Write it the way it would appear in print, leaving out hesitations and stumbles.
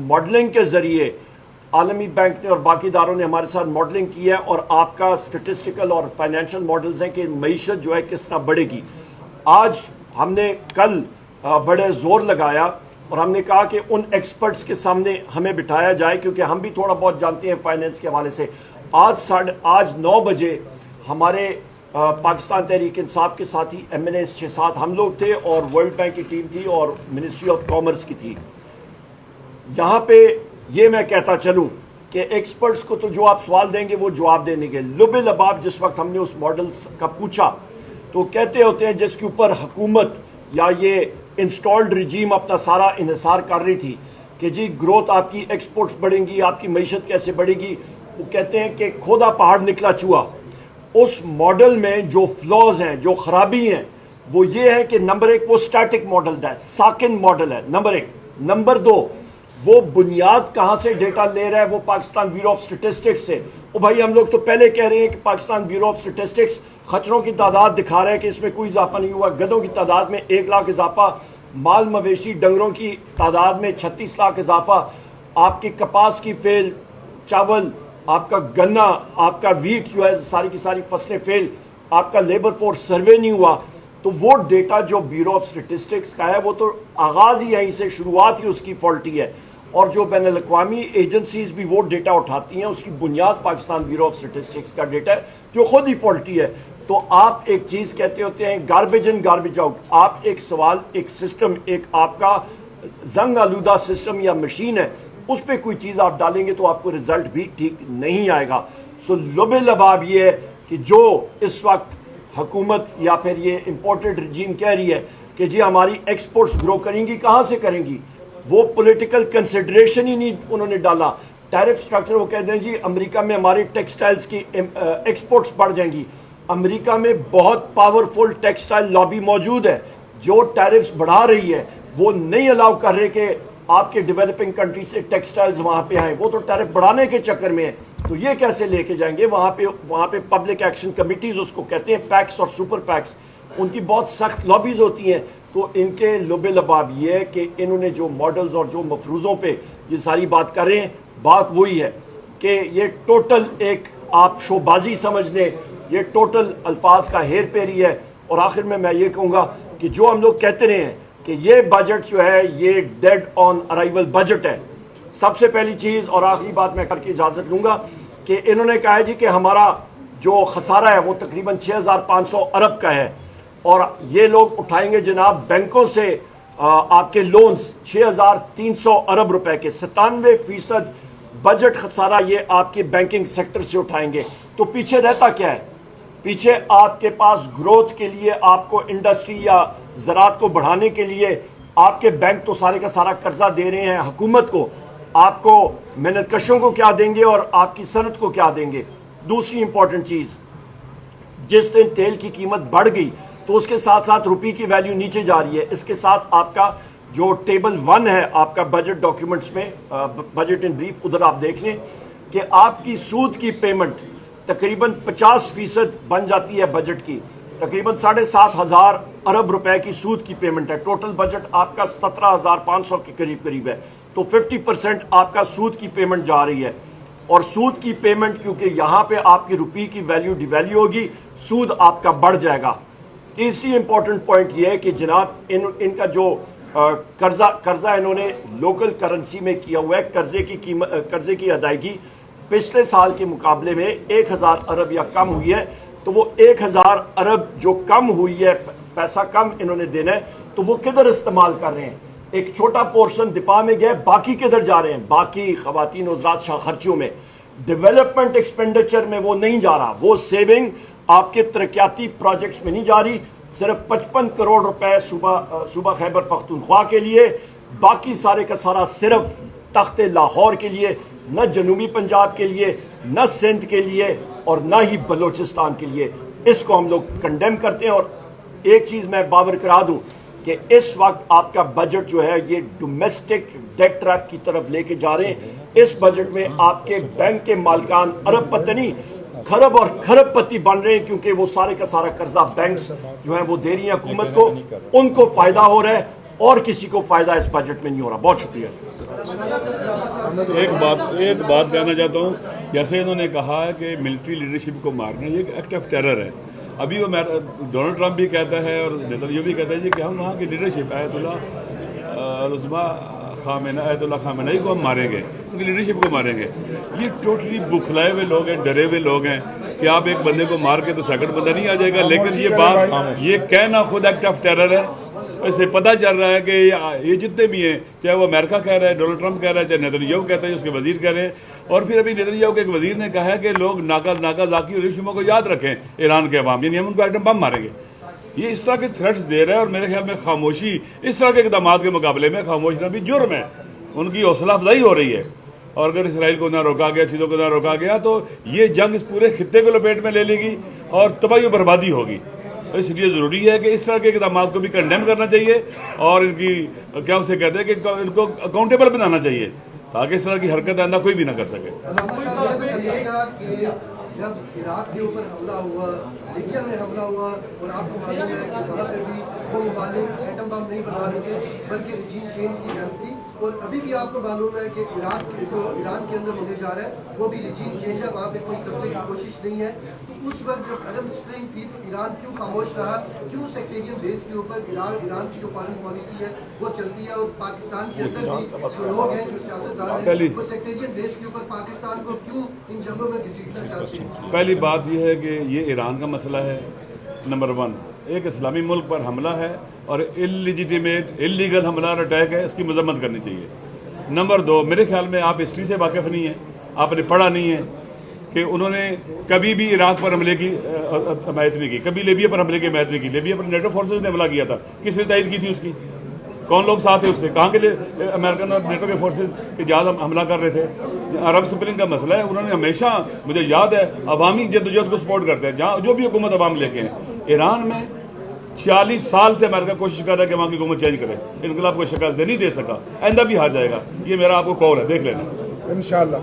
Modelling के ज़रिए आलमी बैंक ने और बाकी इदारों ने हमारे साथ मॉडलिंग की है और आपका स्टेटिस्टिकल और फाइनेंशियल मॉडल्स हैं कि मईशत जो है किस तरह बढ़ेगी। आज हमने कल बड़े ज़ोर लगाया और हमने कहा कि उन एक्सपर्ट्स के सामने हमें बिठाया जाए, क्योंकि हम भी थोड़ा बहुत जानते हैं फाइनेंस के हवाले से। आज 9 बजे हमारे पाकिस्तान तहरीक इंसाफ के साथी MNA 6-7 हम लोग थे और वर्ल्ड बैंक की टीम थी और मिनिस्ट्री ऑफ कॉमर्स की थी। यहाँ पे ये मैं कहता चलूँ कि एक्सपर्ट्स को तो जो आप सवाल देंगे वो जवाब देने के लुबे लबाब। जिस वक्त हमने उस मॉडल्स का पूछा तो कहते होते हैं जिसके ऊपर हुकूमत या ये इंस्टॉल्ड रिजीम अपना सारा इन्हिसार कर रही थी कि जी ग्रोथ आपकी, एक्सपोर्ट्स बढ़ेंगी, आपकी मईशत कैसे बढ़ेगी। वो कहते हैं कि खोदा पहाड़ निकला चूहा। उस मॉडल में जो फ्लॉज हैं, जो खराबी हैं, वो ये है कि नंबर 1 वो स्टैटिक मॉडल है, साकिन मॉडल है नंबर 1। नंबर 2 वो बुनियाद कहाँ से डेटा ले रहा है, वो पाकिस्तान ब्यूरो ऑफ स्टेटिस्टिक्स से। ओ भाई हम लोग तो पहले कह रहे हैं कि पाकिस्तान ब्यूरो ऑफ स्टेटिस्टिक्स खच्चरों की तादाद दिखा रहा है कि इसमें कोई इजाफा नहीं हुआ, गधों की तादाद में 1 लाख इजाफा, माल मवेशी डंगरों की तादाद में 36 लाख इजाफा, आपकी कपास की फेल, चावल, आपका गन्ना, आपका वीट जो है सारी की सारी फसलें फेल, आपका लेबर फोर्स सर्वे नहीं हुआ। तो वो डेटा जो ब्यूरो ऑफ स्टेटिस्टिक्स का है वो तो आगाज़ ही यहीं से, शुरुआत ही उसकी फॉल्टी है। और जो बैन अल-अक़वामी एजेंसीज भी वो डेटा उठाती हैं उसकी बुनियाद पाकिस्तान ब्यूरो ऑफ स्टेटिस्टिक्स का डेटा है जो खुद ही फॉल्टी है। तो आप एक चीज़ कहते होते हैं गार्बेज इन गार्बेज आउट। आप एक सवाल, एक सिस्टम, एक आपका जंग आलूदा सिस्टम या मशीन है, उस पर कोई चीज़ आप डालेंगे तो आपको रिजल्ट भी ठीक नहीं आएगा। सो लुबे लबाब ये है कि जो इस वक्त हुकूमत या फिर ये इम्पोर्टेड रजीम कह रही है कि जी हमारी एक्सपोर्ट्स ग्रो करेंगी, कहाँ से करेंगी? वो पॉलिटिकल कंसिडरेशन ही नहीं उन्होंने डाला। टैरिफ स्ट्रक्चर वो कहते हैं जी अमेरिका में हमारी टेक्सटाइल्स की एक्सपोर्ट्स बढ़ जाएंगी। अमेरिका में बहुत पावरफुल टेक्सटाइल लॉबी मौजूद है जो टैरिफ्स बढ़ा रही है। वो नहीं अलाउ कर रहे कि आपके डेवलपिंग कंट्री से टेक्सटाइल्स वहाँ पे आए, वो तो टैरिफ बढ़ाने के चक्कर में है। तो ये कैसे लेके जाएंगे? वहाँ पे पब्लिक एक्शन कमिटीज़ उसको कहते हैं, पैक्स और सुपर पैक्स, उनकी बहुत सख्त लॉबीज़ होती हैं। तो इनके लुबे लबाब ये है कि इन्होंने जो मॉडल्स और जो मफरूज़ों पे ये सारी बात कर रहे हैं, बात वही है कि ये टोटल एक आप शोबाजी समझ लें, ये टोटल अल्फाज का हेर फेरी है। और आखिर में मैं ये कहूँगा कि जो हम लोग कहते रहे हैं कि ये बजट जो है ये डेड ऑन अराइवल बजट है। सबसे पहली चीज़ और आखिरी बात मैं करके इजाज़त लूँगा कि इन्होंने कहा है जी कि हमारा जो खसारा है वो तकरीबन 6500 अरब का है और ये लोग उठाएंगे जनाब बैंकों से आपके लोन्स 6300 अरब रुपए के। 97% बजट खसारा ये आपके बैंकिंग सेक्टर से उठाएंगे। तो पीछे रहता क्या है? पीछे आपके पास ग्रोथ के लिए, आपको इंडस्ट्री या ज़राअत को बढ़ाने के लिए आपके बैंक तो सारे का सारा कर्जा दे रहे हैं हुकूमत को। आपको मेहनतकशों को क्या देंगे और आपकी सनत को क्या देंगे? दूसरी इंपॉर्टेंट चीज़, जिस दिन तेल की कीमत बढ़ गई तो उसके साथ साथ रुपये की वैल्यू नीचे जा रही है। इसके साथ आपका जो टेबल 1 है आपका बजट डॉक्यूमेंट्स में, बजट इन ब्रीफ, उधर आप देख लें कि आपकी सूद की पेमेंट तकरीबन 50% बन जाती है बजट की। तकरीबन 7500 अरब रुपए की सूद की पेमेंट है। टोटल बजट आपका 17500 के करीब करीब है। तो 50% आपका सूद की पेमेंट जा रही है। और सूद की पेमेंट, क्योंकि यहाँ पे आपकी रुपये की वैल्यू डिवैल्यू होगी, सूद आपका बढ़ जाएगा। तीसरी इंपॉर्टेंट पॉइंट ये है कि जनाब इनका जो कर्जा इन्होंने लोकल करेंसी में किया हुआ है, कर्जे की अदायगी पिछले साल के मुकाबले में 1000 अरब या कम हुई है। तो वो 1000 अरब जो कम हुई है, पैसा कम इन्होंने देना है, तो वो किधर इस्तेमाल कर रहे हैं? एक छोटा पोर्शन दिफा में गया, बाकी किधर जा रहे हैं? बाकी खवातीन वज़रात शाह खर्चियों में, डेवलपमेंट एक्सपेंडिचर में वो नहीं जा रहा। वो सेविंग आपके तरक्याती प्रोजेक्ट्स में नहीं जा रही। सिर्फ 55 करोड़ रुपए सूबा खैबर पख्तूनख्वा के लिए, बाकी सारे का सारा सिर्फ तख्ते लाहौर के लिए, न जनूबी पंजाब के लिए, न सिंध के लिए और न ही बलोचिस्तान के लिए। इसको हम लोग कंडेम करते हैं। और एक चीज़ मैं बावर करा दूं कि इस वक्त आपका बजट जो है ये डोमेस्टिक डेट ट्रैप की तरफ लेके जा रहे हैं। इस बजट में आपके बैंक के मालिकान अरबपति नहीं, खरब और खरबपति बन रहे हैं, क्योंकि वो सारे का सारा कर्जा बैंक्स जो है वो दे रही है हुकूमत को। उनको फायदा हो रहा है और किसी को फायदा इस बजट में नहीं हो रहा। बहुत शुक्रिया। ایک بات کہنا چاہتا ہوں. جیسے انہوں نے کہا ہے کہ ملٹری لیڈرشپ کو مارنا یہ ایک ایکٹ آف ٹیرر ہے. ابھی وہ ڈونلڈ ٹرمپ بھی کہتا ہے اور نیتنیاہو بھی کہتا ہے جی کہ ہم وہاں کی لیڈرشپ آیت اللہ خامنئی کو ہم ماریں گے, ان کی لیڈرشپ کو ماریں گے. یہ ٹوٹلی بکھلائے ہوئے لوگ ہیں, ڈرے ہوئے لوگ ہیں کہ آپ ایک بندے کو مار کے تو سیکنڈ بندہ نہیں آ جائے گا. لیکن یہ بات یہ کہنا خود ایکٹ آف ٹیرر ہے. اسے پتہ چل رہا ہے کہ یہ جتنے بھی ہیں, چاہے وہ امریکہ کہہ رہا ہے, ڈونلڈ ٹرمپ کہہ رہا ہے, چاہے نیتنیاہو کہتا ہے, اس کے وزیر کہہ رہے ہیں. اور پھر ابھی نیتنیاہو کے ایک وزیر نے کہا ہے کہ لوگ ناکازاکی اور ہیروشیما کو یاد رکھیں ایران کے عوام, یعنی ہم ان کو ایٹم بم ماریں گے. یہ اس طرح کے تھریٹس دے رہا ہے, اور میرے خیال میں خاموشی اس طرح کے اقدامات کے مقابلے میں خاموش رہنا بھی جرم ہے. ان کی حوصلہ افزائی ہو رہی ہے. اور اگر اسرائیل کو نہ روکا گیا, چیزوں کو نہ روکا گیا, تو یہ جنگ اس پورے خطے کو لپیٹ میں لے لے گی اور تباہی و بربادی ہوگی. اس لیے ضروری ہے کہ اس طرح کے اقدامات کو بھی کنڈیم کرنا چاہیے, اور ان کی کیا اسے کہتے ہیں کہ ان کو اکاؤنٹیبل بنانا چاہیے, تاکہ اس طرح کی حرکت آئندہ کوئی بھی نہ کر سکے. جب عراق کے اوپر حملہ ہوا, لیبیا میں حملہ ہوا, اور آپ کو معلوم ہے کہ وہاں پہ بھی وہ ممالک ایٹم بم نہیں بنا رہے تھے بلکہ رجیم چینج کی جنگ تھی. اور ابھی بھی آپ کو معلوم ہے کہ عراق کے جو ایران کے اندر ہونے جا رہا ہے وہ بھی رجیم چینج ہے, وہاں پہ کوئی قبضے کی کوشش نہیں ہے. تو اس وقت جب عرب اسپرنگ تھی تو ایران کیوں خاموش رہا, کیوں سیکٹیرین بیس کے اوپر ایران کی جو فارن پالیسی ہے وہ چلتی ہے, اور پاکستان کے اندر بھی جو لوگ ہیں, جو سیاستدان ہیں, وہ سیکٹیرین بیس کے اوپر پاکستان کو کیوں ان جنگوں میں گھسیٹنا چاہتے ہیں. پہلی بات یہ ہے کہ یہ ایران کا مسئلہ ہے. نمبر 1, ایک اسلامی ملک پر حملہ ہے اور اللیگل حملہ اور اٹیک ہے, اس کی مذمت کرنی چاہیے. نمبر 2, میرے خیال میں آپ ہسٹری سے واقف نہیں ہیں, آپ نے پڑھا نہیں ہے کہ انہوں نے کبھی بھی عراق پر حملے کی حمایت نہیں کی, کبھی لیبیا پر حملے کی حمایت نہیں کی. لیبیا پر نیٹو فورسز نے حملہ کیا تھا, کس نے تائید کی تھی اس کی, کون لوگ ساتھ تھے اس سے, کہاں کے لیے امریکن اور نیٹو کے فورسز کے جہاز حملہ کر رہے تھے. عرب اسپرنگ کا مسئلہ ہے, انہوں نے ہمیشہ, مجھے یاد ہے, عوامی جدوجہد کو سپورٹ کرتے ہیں, جہاں جو بھی حکومت عوام لے کے ہیں. ایران میں 46 سال سے امریکہ کوشش کر رہا ہے کہ وہاں کی حکومت چینج کرے, انقلاب کو شکست نہیں دے سکا, آئندہ بھی ہار جائے گا. یہ میرا آپ کو کال ہے, دیکھ لینا. انشاءاللہ.